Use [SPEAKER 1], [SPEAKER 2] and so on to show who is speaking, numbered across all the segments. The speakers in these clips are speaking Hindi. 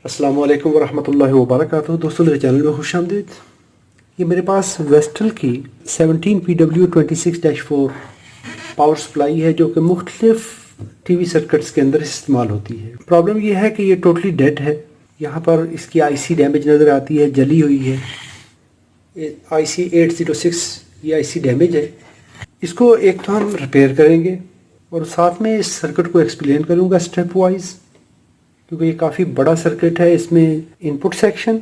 [SPEAKER 1] अस्सलामु अलैकुम वरहमतुल्लाहि वबरकातुहू। दोस्तों मेरे चैनल में खुशामदीद। ये मेरे पास वेस्टल की 17PW26-4 पावर सप्लाई है जो कि मुख्तलिफ टीवी सर्किट्स के अंदर इस्तेमाल होती है। प्रॉब्लम ये है कि ये टोटली डेड है। यहाँ पर इसकी आईसी डैमेज नज़र आती है, जली हुई है। आईसी 806 ये आईसी डैमेज है। इसको एक तो हम रिपेयर करेंगे और साथ में इस सर्किट को एक्सप्लेन करूँगा स्टेप वाइज, क्योंकि ये काफ़ी बड़ा सर्किट है। इसमें इनपुट सेक्शन,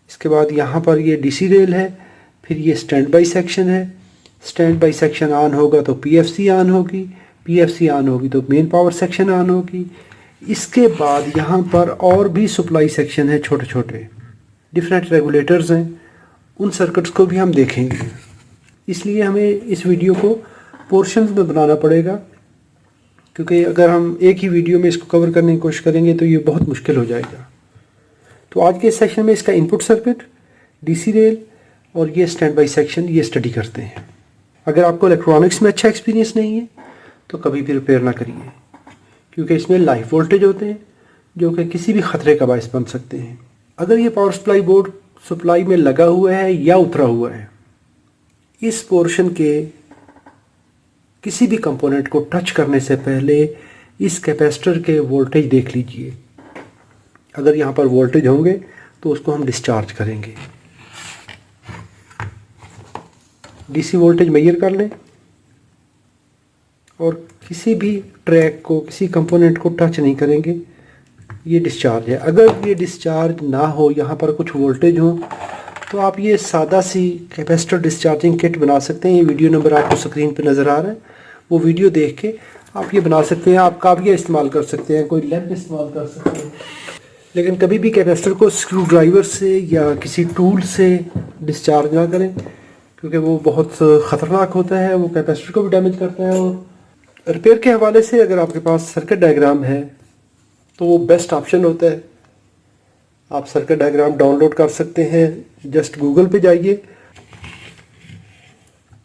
[SPEAKER 1] इसके बाद यहाँ पर ये डीसी रेल है, फिर ये स्टैंड बाई सेक्शन है। स्टैंड बाई सेक्शन ऑन होगा तो पीएफसी ऑन होगी, पीएफसी ऑन होगी तो मेन पावर सेक्शन ऑन होगी। इसके बाद यहाँ पर और भी सप्लाई सेक्शन है, छोटे छोटे डिफरेंट रेगुलेटर्स हैं। उन सर्किट्स को भी हम देखेंगे, इसलिए हमें इस वीडियो को पोर्शंस में बनाना पड़ेगा, क्योंकि अगर हम एक ही वीडियो में इसको कवर करने की कोशिश करेंगे तो ये बहुत मुश्किल हो जाएगा। तो आज के इस सेक्शन में इसका इनपुट सर्किट, डीसी रेल और ये स्टैंड बाई सेक्शन ये स्टडी करते हैं। अगर आपको इलेक्ट्रॉनिक्स में अच्छा एक्सपीरियंस नहीं है तो कभी भी रिपेयर ना करिए, क्योंकि इसमें लाइव वोल्टेज होते हैं जो कि किसी भी ख़तरे का बायस बन सकते हैं। अगर ये पावर सप्लाई बोर्ड सप्लाई में लगा हुआ है या उतरा हुआ है, इस पोर्शन के किसी भी कंपोनेंट को टच करने से पहले इस कैपेसिटर के वोल्टेज देख लीजिए। अगर यहाँ पर वोल्टेज होंगे तो उसको हम डिस्चार्ज करेंगे। डीसी वोल्टेज मेजर कर लें और किसी भी ट्रैक को, किसी कंपोनेंट को टच नहीं करेंगे। ये डिस्चार्ज है। अगर ये डिस्चार्ज ना हो, यहाँ पर कुछ वोल्टेज हो, तो आप ये सादा सी कैपेसिटर डिस्चार्जिंग किट बना सकते हैं। ये वीडियो नंबर आपको स्क्रीन पे नज़र आ रहा है, वो वीडियो देख के आप ये बना सकते हैं। आप काबिया इस्तेमाल कर सकते हैं, कोई लैंप इस्तेमाल कर सकते हैं, लेकिन कभी भी कैपेसिटर को स्क्रू ड्राइवर से या किसी टूल से डिस्चार्ज ना करें, क्योंकि वो बहुत ख़तरनाक होता है। वो कैपेसिटर को भी डैमेज करता है। और रिपेयर के हवाले से अगर आपके पास सर्किट डायग्राम है तो वो बेस्ट ऑप्शन होता है। आप सर्किट डायग्राम डाउनलोड कर सकते हैं। जस्ट गूगल पे जाइए,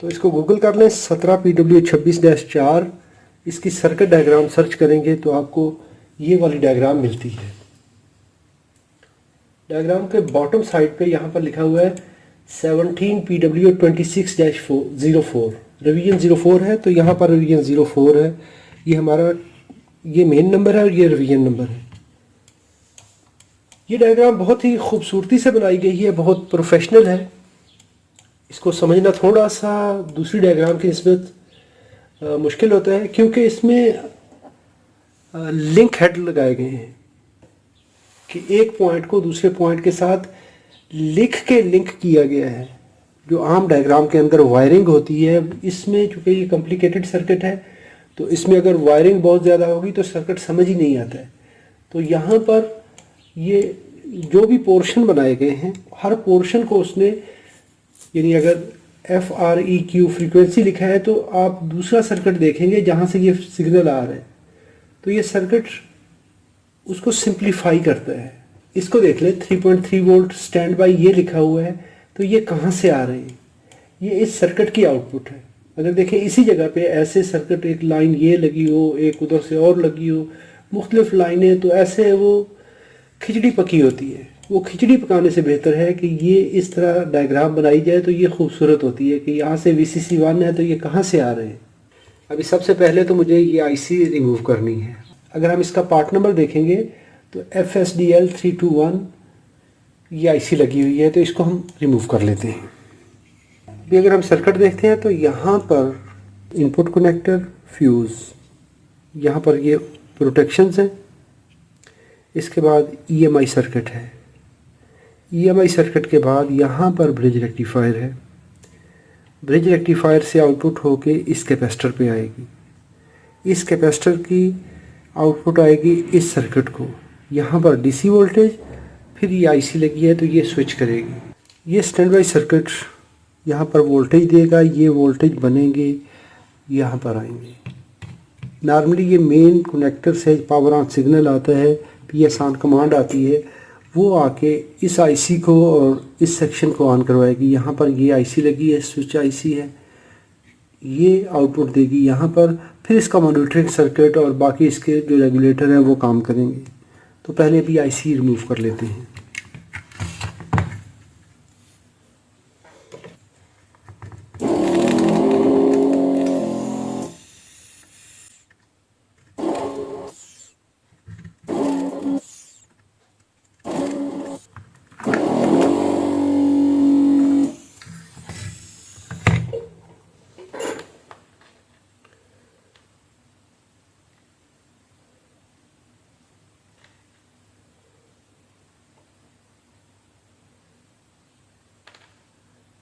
[SPEAKER 1] तो इसको गूगल कर लें 17PW26-4। इसकी सर्किट डायग्राम सर्च करेंगे तो आपको ये वाली डायग्राम मिलती है। डायग्राम के बॉटम साइड पे यहाँ पर लिखा हुआ है 17PW26-04 रिवीजन 04 है। तो यहाँ पर रिवीजन 04 है। ये हमारा ये मेन नंबर है और ये रिवीजन नंबर है। ये डायग्राम बहुत ही खूबसूरती से बनाई गई है, बहुत प्रोफेशनल है। इसको समझना थोड़ा सा दूसरी डायग्राम की निस्बत मुश्किल होता है, क्योंकि इसमें लिंक हेड लगाए गए हैं कि एक पॉइंट को दूसरे पॉइंट के साथ लिख के लिंक किया गया है। जो आम डायग्राम के अंदर वायरिंग होती है, इसमें चूँकि ये कॉम्प्लिकेटेड सर्किट है तो इसमें अगर वायरिंग बहुत ज़्यादा होगी तो सर्किट समझ ही नहीं आता है। तो यहाँ पर ये जो भी पोर्शन बनाए गए हैं, हर पोर्शन को उसने, यानी अगर FREQ फ्रीक्वेंसी लिखा है तो आप दूसरा सर्किट देखेंगे जहाँ से ये सिग्नल आ रहा है, तो ये सर्किट उसको सिंप्लीफाई करता है। इसको देख लें 3.3 वोल्ट स्टैंड बाई ये लिखा हुआ है, तो ये कहाँ से आ रहे हैं? ये इस सर्किट की आउटपुट है। अगर देखें इसी जगह पे ऐसे सर्किट, एक लाइन ये लगी हो, एक उधर से और लगी हो, मुख्तलिफ लाइनें, तो ऐसे वो खिचड़ी पकी होती है। वो खिचड़ी पकाने से बेहतर है कि ये इस तरह डायग्राम बनाई जाए, तो ये खूबसूरत होती है कि यहाँ से VCC1 है तो ये कहाँ से आ रहे हैं। अभी सबसे पहले तो मुझे ये IC रिमूव करनी है। अगर हम इसका पार्ट नंबर देखेंगे तो FSDL321 ये IC लगी हुई है, तो इसको हम रिमूव कर लेते हैं। अभी अगर हम सर्किट देखते हैं तो यहाँ पर इनपुट कनेक्टर, फ्यूज़, यहाँ पर ये प्रोटेक्शंस हैं। इसके बाद EMI सर्किट है। EMI सर्किट के बाद यहाँ पर ब्रिज रेक्टिफायर है। ब्रिज रेक्टिफायर से आउटपुट होके इस कैपेसिटर पे आएगी। इस कैपेसिटर की आउटपुट आएगी इस सर्किट को। यहाँ पर DC वोल्टेज, फिर ये IC लगी है तो ये स्विच करेगी। ये स्टैंड बाई सर्किट यहाँ पर वोल्टेज देगा। ये वोल्टेज बनेंगे, यहाँ पर आएंगे। नॉर्मली ये मेन कनेक्टर से पावर ऑन सिग्नल आता है, PS ऑन कमांड आती है, वो आके इस IC को और इस सेक्शन को ऑन करवाएगी। यहाँ पर ये IC लगी है, स्विच IC है, ये आउटपुट देगी यहाँ पर। फिर इसका मॉनिटरिंग सर्किट और बाकी इसके जो रेगुलेटर हैं वो काम करेंगे। तो पहले अभी आईसी रिमूव कर लेते हैं।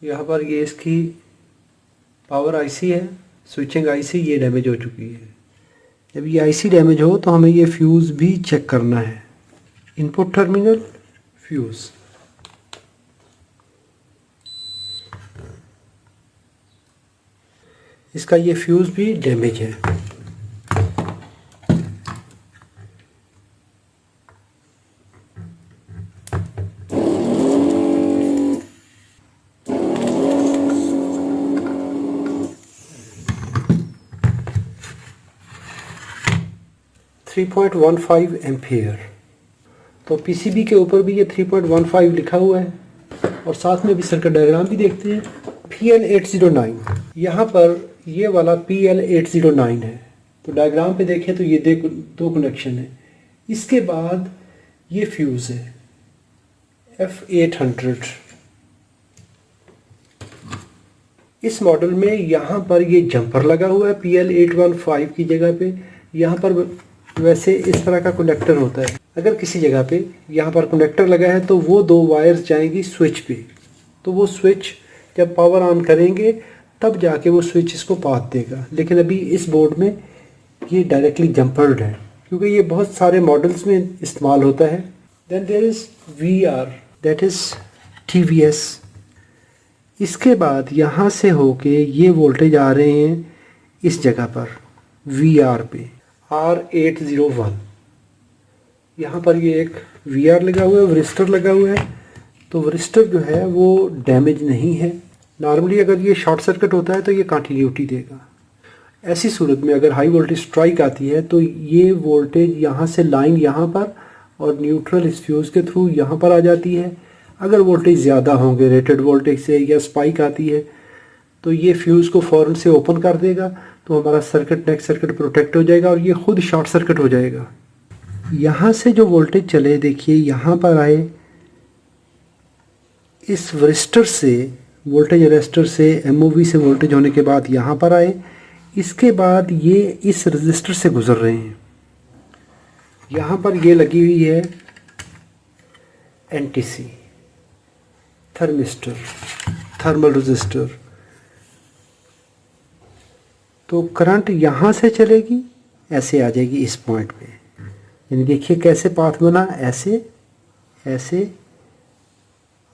[SPEAKER 1] यहाँ पर ये इसकी पावर आईसी है, स्विचिंग आईसी, ये डैमेज हो चुकी है। जब ये आईसी डैमेज हो तो हमें ये फ्यूज़ भी चेक करना है। Input terminal, fuse. इसका ये फ्यूज़ भी डैमेज है। Three 3.15 ampere. तो पीसीबी के ऊपर भी ये 3.15 लिखा हुआ है और साथ में भी सर्किट डायग्राम भी देखते हैं। PL809, यहाँ पर ये वाला PL809 है। तो डायग्राम पे देखें तो ये दो कनेक्शन है। इसके बाद ये फ्यूज़ है F800। इस मॉडल में यहाँ पर ये जंपर लगा हुआ है PL815 की जगह पे। यहाँ पर वैसे इस तरह का कनेक्टर होता है। अगर किसी जगह पे यहाँ पर कनेक्टर लगा है तो वो दो वायर्स जाएंगी स्विच पे, तो वो स्विच जब पावर ऑन करेंगे तब जाके वो स्विच इसको पाथ देगा। लेकिन अभी इस बोर्ड में ये डायरेक्टली जंपर्ड है क्योंकि ये बहुत सारे मॉडल्स में इस्तेमाल होता है। Then there is VR, that is TVS। इसके बाद यहाँ से होके ये वोल्टेज आ रहे हैं इस जगह पर VR पे, R801। यहाँ पर ये एक VR लगा हुआ है, वरिस्टर लगा हुआ है। तो वरिस्टर जो है वो डैमेज नहीं है। नॉर्मली अगर ये शॉर्ट सर्किट होता है तो ये कंटिन्यूटी देगा। ऐसी सूरत में अगर हाई वोल्टेज स्ट्राइक आती है तो ये वोल्टेज यहाँ से लाइन यहाँ पर और न्यूट्रल इस फ्यूज़ के थ्रू यहाँ पर आ जाती है। अगर वोल्टेज ज़्यादा होंगे रेटेड वोल्टेज से या स्पाइक आती है तो ये फ्यूज़ को फ़ौरन से ओपन कर देगा, तो हमारा सर्किट नेक्स्ट सर्किट प्रोटेक्ट हो जाएगा और ये खुद शॉर्ट सर्किट हो जाएगा। यहाँ से जो वोल्टेज चले, देखिए यहाँ पर आए, इस वरिस्टर से वोल्टेज अरेस्टर से MOV से वोल्टेज होने के बाद यहाँ पर आए। इसके बाद ये इस रजिस्टर से गुजर रहे हैं। यहाँ पर ये लगी हुई है NTC, थर्मिस्टर, थर्मल रजिस्टर। तो करंट यहाँ से चलेगी, ऐसे आ जाएगी इस पॉइंट पे। यानी देखिए कैसे पाथ बना, ऐसे ऐसे,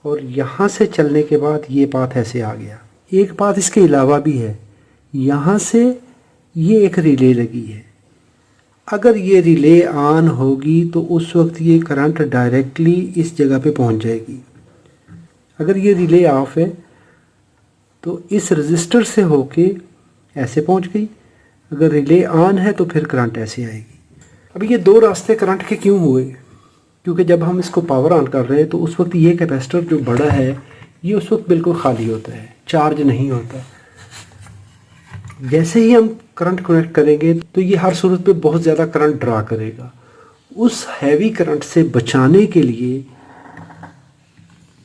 [SPEAKER 1] और यहाँ से चलने के बाद ये पाथ ऐसे आ गया। एक पाथ इसके अलावा भी है, यहाँ से ये एक रिले लगी है। अगर ये रिले ऑन होगी तो उस वक्त ये करंट डायरेक्टली इस जगह पे पहुँच जाएगी। अगर ये रिले ऑफ है तो इस रजिस्टर से होके ऐसे पहुँच गई। अगर रिले ऑन है तो फिर करंट ऐसे आएगी। अभी ये दो रास्ते करंट के क्यों हुए? क्योंकि जब हम इसको पावर ऑन कर रहे हैं तो उस वक्त ये कैपेसिटर जो बड़ा है ये उस वक्त बिल्कुल खाली होता है, चार्ज नहीं होता। जैसे ही हम करंट कनेक्ट करेंगे तो ये हर सूरत पे बहुत ज़्यादा करंट ड्रा करेगा। उस हैवी करंट से बचाने के लिए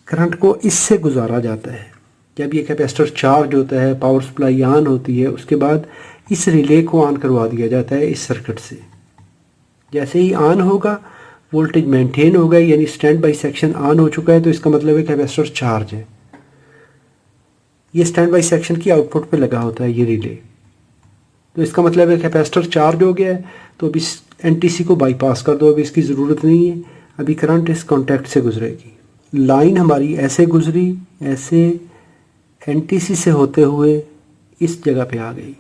[SPEAKER 1] करंट को इससे गुजारा जाता है। जब ये कैपेसिटर चार्ज होता है, पावर सप्लाई ऑन होती है, उसके बाद इस रिले को ऑन करवा दिया जाता है इस सर्किट से। जैसे ही ऑन होगा वोल्टेज मेंटेन हो गया, यानी स्टैंड बाई सेक्शन ऑन हो चुका है, तो इसका मतलब है कैपेसिटर चार्ज है। ये स्टैंड बाई सेक्शन की आउटपुट पे लगा होता है ये रिले, तो इसका मतलब है कैपेसिटर चार्ज हो गया है। तो अभी NTC को बाईपास कर दो, अभी इसकी ज़रूरत नहीं है। अभी करंट इस कॉन्टैक्ट से गुजरेगी। लाइन हमारी ऐसे गुजरी, ऐसे NTC से होते हुए इस जगह पे आ गई।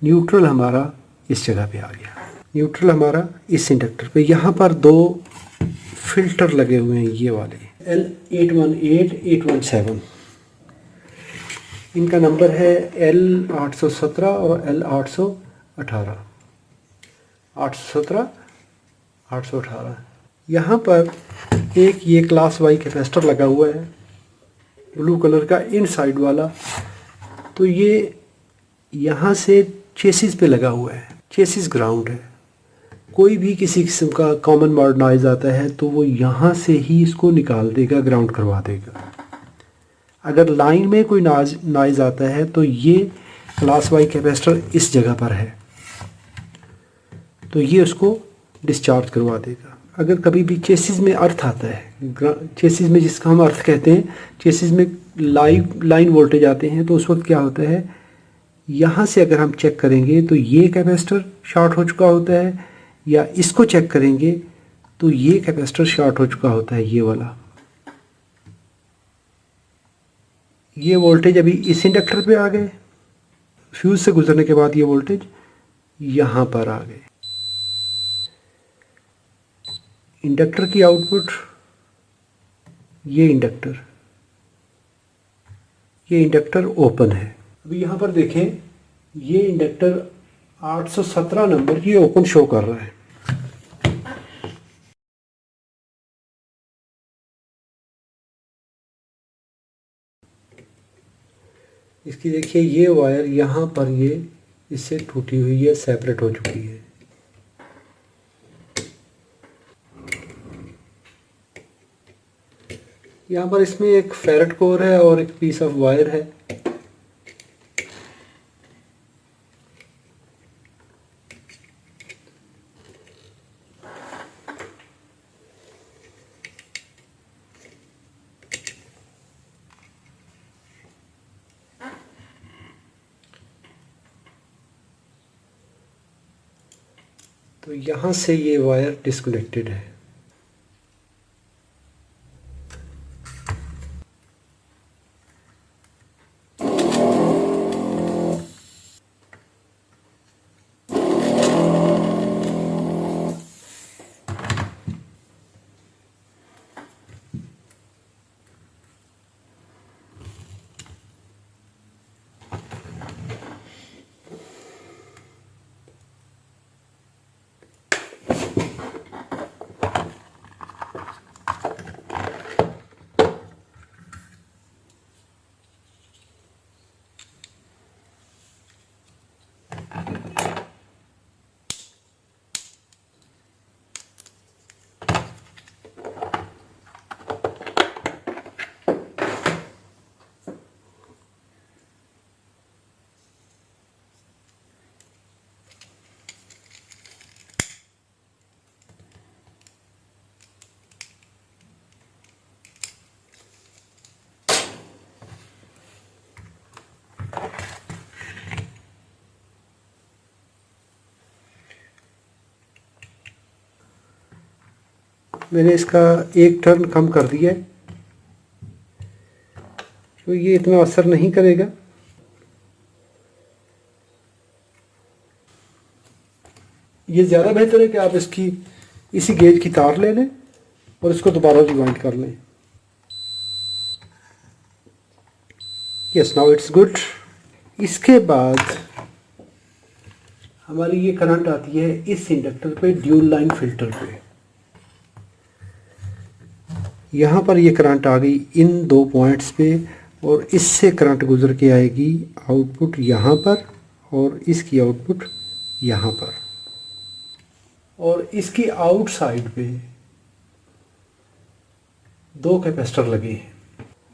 [SPEAKER 1] न्यूट्रल हमारा इस जगह पे आ गया। न्यूट्रल हमारा इस इंडक्टर पे। यहाँ पर दो फिल्टर लगे हुए हैं, ये वाले L818, 817। इनका नंबर है L817 और L818, 817, 818। यहाँ पर एक ये क्लास वाई कैपेसिटर लगा हुआ है ब्लू कलर का इनसाइड वाला। तो ये यहाँ से चेसिस पे लगा हुआ है, चेसिस ग्राउंड है। कोई भी किसी किस्म का कॉमन मोड नॉइज़ आता है तो वो यहाँ से ही इसको निकाल देगा, ग्राउंड करवा देगा। अगर लाइन में कोई नॉइज़ आता है तो ये क्लास वाई कैपेसिटर इस जगह पर है, तो ये उसको डिस्चार्ज करवा देगा। अगर कभी भी चेसिस में अर्थ आता है, चेसिस में जिसका हम अर्थ कहते हैं, चेसिस में लाइन वोल्टेज आते हैं, तो उस वक्त क्या होता है, यहाँ से अगर हम चेक करेंगे तो ये कैपेसिटर शॉर्ट हो चुका होता है, या इसको चेक करेंगे तो ये कैपेसिटर शॉर्ट हो चुका होता है, ये वाला। ये वोल्टेज अभी इस इंडक्टर पे आ गए, फ्यूज से गुजरने के बाद ये वोल्टेज यहाँ पर आ गए। इंडक्टर की आउटपुट, ये इंडक्टर ओपन है। अभी यहाँ पर देखें, ये इंडक्टर 817 नंबर ये ओपन शो कर रहा है। इसकी देखिए ये वायर यहाँ पर ये इससे टूटी हुई है, सेपरेट हो चुकी है। यहाँ पर इसमें एक फेरेट कोर है और एक पीस ऑफ वायर है। तो यहाँ से ये वायर डिस्कनेक्टेड है। मैंने इसका एक टर्न कम कर दिया है, तो ये इतना असर नहीं करेगा। ये ज़्यादा बेहतर है कि आप इसकी इसी गेज की तार ले लें और इसको दोबारा रिवाइंड कर लें। Yes, now it's good. इसके बाद हमारी ये करंट आती है इस इंडक्टर पे, ड्यूल लाइन फिल्टर पे। यहाँ पर ये करंट आ गई इन दो पॉइंट्स पे, और इससे करंट गुजर के आएगी आउटपुट यहाँ पर, और इसकी आउटपुट यहाँ पर, और इसकी आउटसाइड पे दो कैपेसिटर लगे हैं।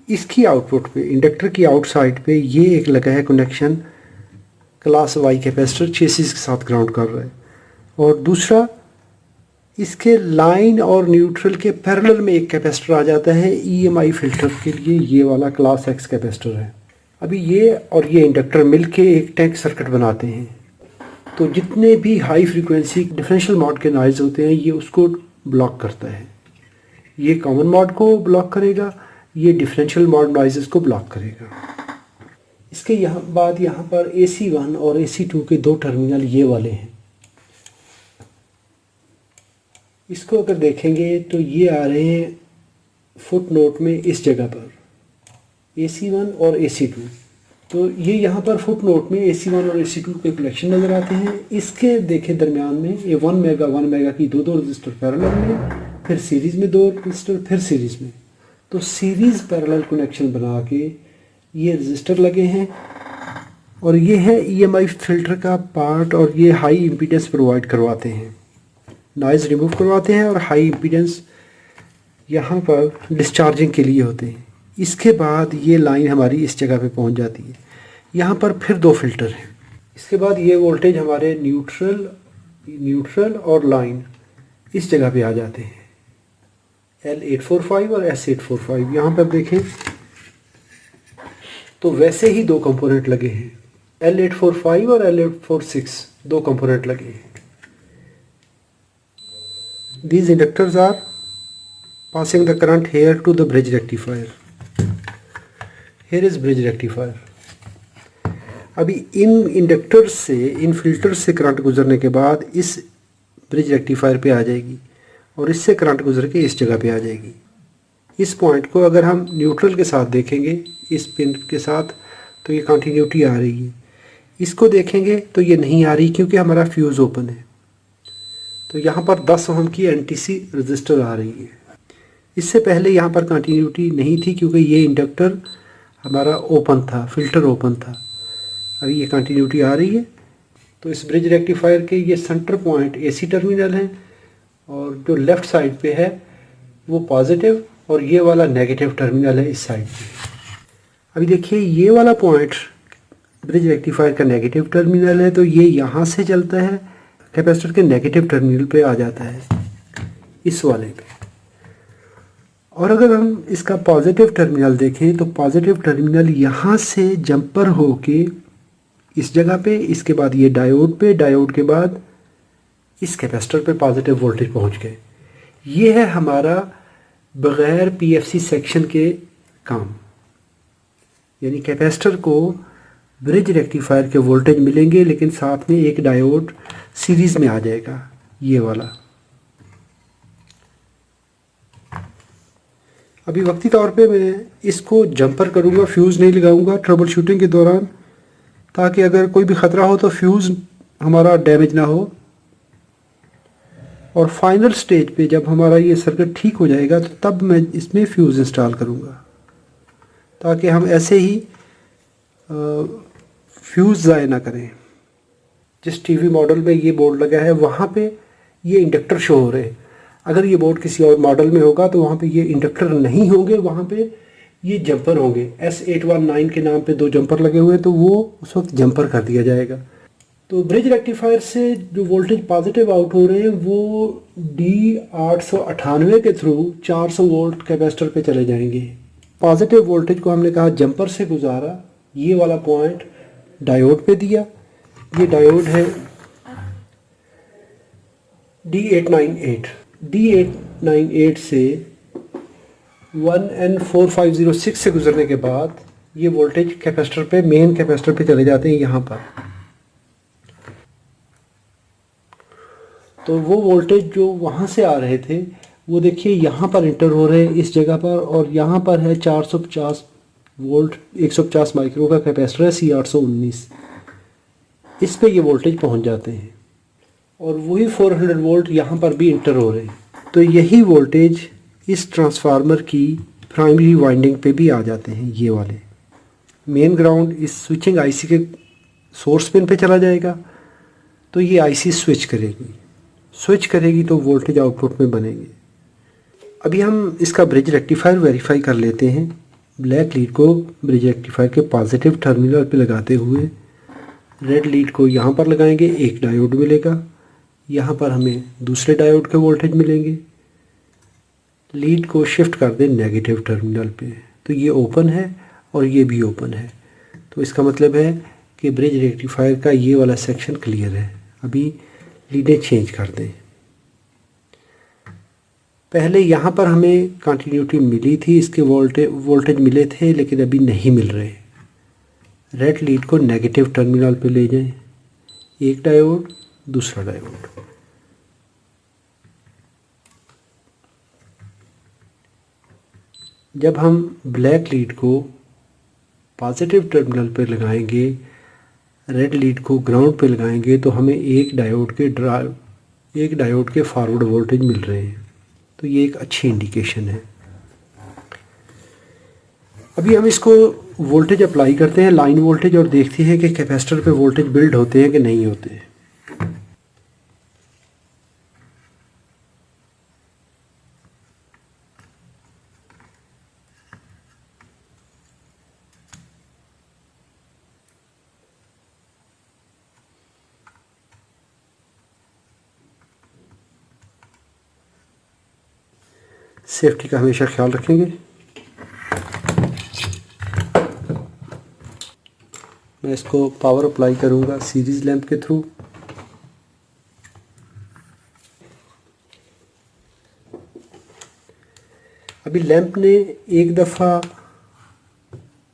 [SPEAKER 1] इसकी आउटपुट पे, इंडक्टर की आउटसाइड पे ये एक लगा है connection, class Y capacitor chassis के साथ ग्राउंड कर रहा है, और दूसरा इसके लाइन और न्यूट्रल के पैरेलल में एक कैपेसिटर आ जाता है ईएमआई फिल्टर के लिए, ये वाला क्लास एक्स कैपेसिटर है। अभी ये और ये इंडक्टर मिलके एक टैंक सर्किट बनाते हैं। तो जितने भी हाई फ्रीक्वेंसी डिफरेंशियल मोड के नॉइज़ होते हैं ये उसको ब्लॉक करता है। ये कॉमन मोड को ब्लॉक करेगा, ये डिफरेंशियल मोड नॉइज़ को ब्लॉक करेगा। इसके बाद यहाँ पर AC1 और AC2 के दो टर्मिनल ये वाले हैं। इसको अगर देखेंगे तो ये आ रहे हैं फुट नोट में इस जगह पर, AC1 और AC2। तो ये यहाँ पर फुट नोट में AC1 और AC2 के कलेक्शन नज़र आते हैं। इसके देखें दरमियान में ये 1 मेगा की दो रजिस्टर पैरेलल में, फिर सीरीज़ में 2 रजिस्टर, फिर सीरीज़ में। तो सीरीज़ पैरेलल कनेक्शन बना के ये रजिस्टर लगे हैं और ये है EMI फ़िल्टर का पार्ट, और ये हाई इम्पीडेंस प्रोवाइड करवाते हैं, नॉइज़ रिमूव करवाते हैं और हाई इम्पीडेंस यहाँ पर डिस्चार्जिंग के लिए होते हैं। इसके बाद ये लाइन हमारी इस जगह पे पहुँच जाती है। यहाँ पर फिर 2 फिल्टर हैं। इसके बाद ये वोल्टेज हमारे न्यूट्रल और लाइन इस जगह पे आ जाते हैं, L845 और S845। यहाँ पर देखें तो वैसे ही 2 कंपोनेंट लगे हैं, L845 और L846 2 कंपोनेंट लगे हैं। These inductors are passing the current here to the bridge rectifier. Here is bridge rectifier. अभी इन इंडक्टर्स से, इन फिल्टर्स से करंट गुजरने के बाद इस ब्रिज रेक्टिफायर पे आ जाएगी और इससे करंट गुजर के इस जगह पे आ जाएगी। इस पॉइंट को अगर हम न्यूट्रल के साथ देखेंगे, इस पिन के साथ, तो ये कंटिन्यूटी आ रही है। इसको देखेंगे तो ये नहीं आ रही क्योंकि हमारा फ्यूज़ ओपन है। तो यहाँ पर 10 ओम की NTC रजिस्टर आ रही है। इससे पहले यहाँ पर कंटिन्यूटी नहीं थी क्योंकि ये इंडक्टर हमारा ओपन था, फिल्टर ओपन था। अभी ये कंटिन्यूटी आ रही है। तो इस ब्रिज रेक्टिफायर के ये सेंटर पॉइंट AC टर्मिनल है और जो लेफ़्ट साइड पे है वो पॉजिटिव और ये वाला नेगेटिव टर्मिनल है इस साइड पे। अभी देखिए ये वाला पॉइंट ब्रिज रेक्टिफायर का नेगेटिव टर्मिनल है, तो ये यहाँ से चलता है कैपेसिटर के नेगेटिव टर्मिनल पे आ जाता है, इस वाले पे। और अगर हम इसका पॉजिटिव टर्मिनल देखें तो पॉजिटिव टर्मिनल यहाँ से जंपर होके इस जगह पे, इसके बाद ये डायोड पे, डायोड के बाद इस कैपेसिटर पे पॉजिटिव वोल्टेज पहुँच गए। ये है हमारा बग़ैर PFC सेक्शन के काम, यानी कैपेसिटर को ब्रिज रेक्टिफायर के वोल्टेज मिलेंगे लेकिन साथ में एक डायोड सीरीज़ में आ जाएगा, ये वाला। अभी वक्ती तौर पे मैं इसको जंपर करूँगा, फ्यूज़ नहीं लगाऊंगा ट्रबल शूटिंग के दौरान, ताकि अगर कोई भी ख़तरा हो तो फ्यूज़ हमारा डैमेज ना हो। और फाइनल स्टेज पे जब हमारा ये सर्किट ठीक हो जाएगा तो तब मैं इसमें फ्यूज़ इंस्टॉल करूँगा, ताकि हम ऐसे ही फ्यूज़ ज़ाया ना करें। जिस टीवी मॉडल में ये बोर्ड लगा है वहाँ पे ये इंडक्टर शो हो रहे हैं। अगर ये बोर्ड किसी और मॉडल में होगा तो वहाँ पे ये इंडक्टर नहीं होंगे, वहाँ पे ये जंपर होंगे। S819 के नाम पे 2 जंपर लगे हुए हैं, तो वो उस वक्त जंपर कर दिया जाएगा। तो ब्रिज रेक्टिफायर से जो वोल्टेज पॉजिटिव आउट हो रहे हैं वो D898 के थ्रू 400 वोल्ट कैपेसिटर पे चले जाएंगे। पॉजिटिव वोल्टेज को हमने कहा जंपर से गुजारा, ये वाला पॉइंट डायोड पे दिया। ये डायोड है D898 से 1N4506 से गुजरने के बाद ये वोल्टेज कैपेसिटर पे, मेन कैपेसिटर पे चले जाते हैं यहाँ पर। तो वो वोल्टेज जो वहाँ से आ रहे थे वो देखिए यहाँ पर इंटर हो रहे हैं इस जगह पर, और यहाँ पर है 450 वोल्ट 150 माइक्रो का कैपेसिटर है C819। इस पे ये वोल्टेज पहुँच जाते हैं और वही 400 वोल्ट यहाँ पर भी इंटर हो रहे हैं। तो यही वोल्टेज इस ट्रांसफार्मर की प्राइमरी वाइंडिंग पे भी आ जाते हैं। ये वाले मेन ग्राउंड इस स्विचिंग IC के सोर्स पिन पे चला जाएगा, तो ये IC स्विच करेगी तो वोल्टेज आउटपुट में बनेंगे। अभी हम इसका ब्रिज रेक्टिफायर वेरीफाई कर लेते हैं। ब्लैक लीड को ब्रिज रेक्टिफायर के पॉजिटिव टर्मिनल पे लगाते हुए रेड लीड को यहाँ पर लगाएंगे, एक डायोड मिलेगा। यहाँ पर हमें दूसरे डायोड के वोल्टेज मिलेंगे। लीड को शिफ्ट कर दें नेगेटिव टर्मिनल पे, तो ये ओपन है और ये भी ओपन है। तो इसका मतलब है कि ब्रिज रेक्टिफायर का ये वाला सेक्शन क्लियर है। अभी लीडें चेंज कर दें। पहले यहाँ पर हमें कंटिन्यूटी मिली थी, इसके वोल्टेज मिले थे, लेकिन अभी नहीं मिल रहे। रेड लीड को नेगेटिव टर्मिनल पे ले जाएं, एक डायोड दूसरा डायोड। जब हम ब्लैक लीड को पॉजिटिव टर्मिनल पे लगाएंगे, रेड लीड को ग्राउंड पे लगाएंगे, तो हमें एक डायोड के फॉरवर्ड वोल्टेज मिल रहे हैं। तो ये एक अच्छी इंडिकेशन है। अभी हम इसको वोल्टेज अप्लाई करते हैं, लाइन वोल्टेज, और देखते हैं कि कैपेसिटर पे वोल्टेज बिल्ड होते हैं कि नहीं होते हैं। सेफ्टी का हमेशा ख्याल रखेंगे। मैं इसको पावर अप्लाई करूंगा सीरीज लैंप के थ्रू। अभी लैंप ने एक दफ़ा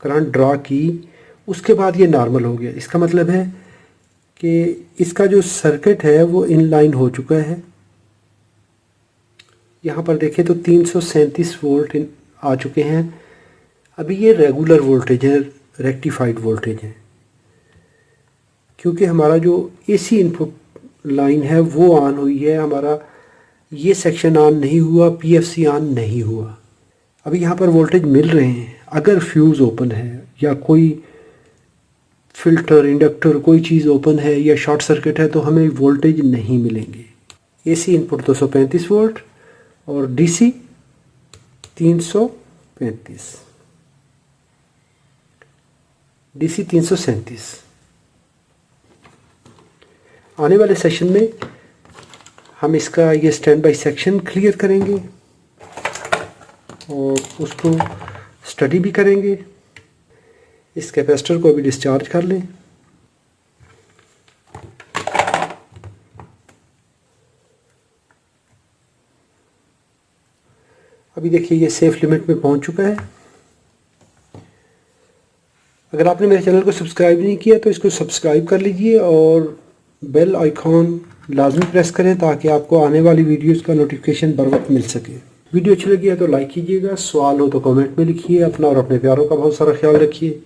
[SPEAKER 1] करंट ड्रा की, उसके बाद ये नॉर्मल हो गया। इसका मतलब है कि इसका जो सर्किट है वो इनलाइन हो चुका है। यहाँ पर देखें तो 337 वोल्ट आ चुके हैं। अभी ये रेगुलर वोल्टेज है, रेक्टिफाइड वोल्टेज है, क्योंकि हमारा जो एसी इनपुट लाइन है वो ऑन हुई है, हमारा ये सेक्शन ऑन नहीं हुआ, पीएफसी ऑन नहीं हुआ। अभी यहाँ पर वोल्टेज मिल रहे हैं। अगर फ्यूज़ ओपन है या कोई फिल्टर, इंडक्टर, कोई चीज़ ओपन है या शॉर्ट सर्किट है तो हमें वोल्टेज नहीं मिलेंगे। एसी इनपुट 235 वोल्ट और डीसी 335, डीसी 337। आने वाले सेशन में हम इसका ये स्टैंड बाय सेक्शन क्लियर करेंगे और उसको स्टडी भी करेंगे। इस कैपेसिटर को अभी डिस्चार्ज कर लें। अभी देखिए ये सेफ लिमिट में पहुंच चुका है। अगर आपने मेरे चैनल को सब्सक्राइब नहीं किया तो इसको सब्सक्राइब कर लीजिए और बेल आइकॉन लाजमी प्रेस करें ताकि आपको आने वाली वीडियोस का नोटिफिकेशन बर वक्त मिल सके। वीडियो अच्छी लगी है तो लाइक कीजिएगा, सवाल हो तो कमेंट में लिखिए। अपना और अपने प्यारों का बहुत सारा ख्याल रखिए।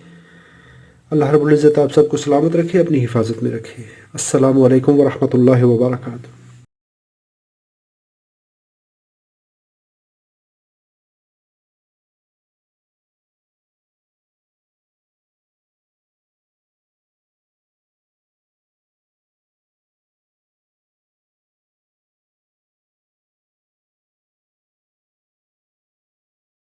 [SPEAKER 1] अल्लाह रब्बुल इज़्ज़त आप सबको सलामत रखे, अपनी हिफाजत में रखे। अस्सलामु अलैकुम व रहमतुल्लाहि व बरकातुहू।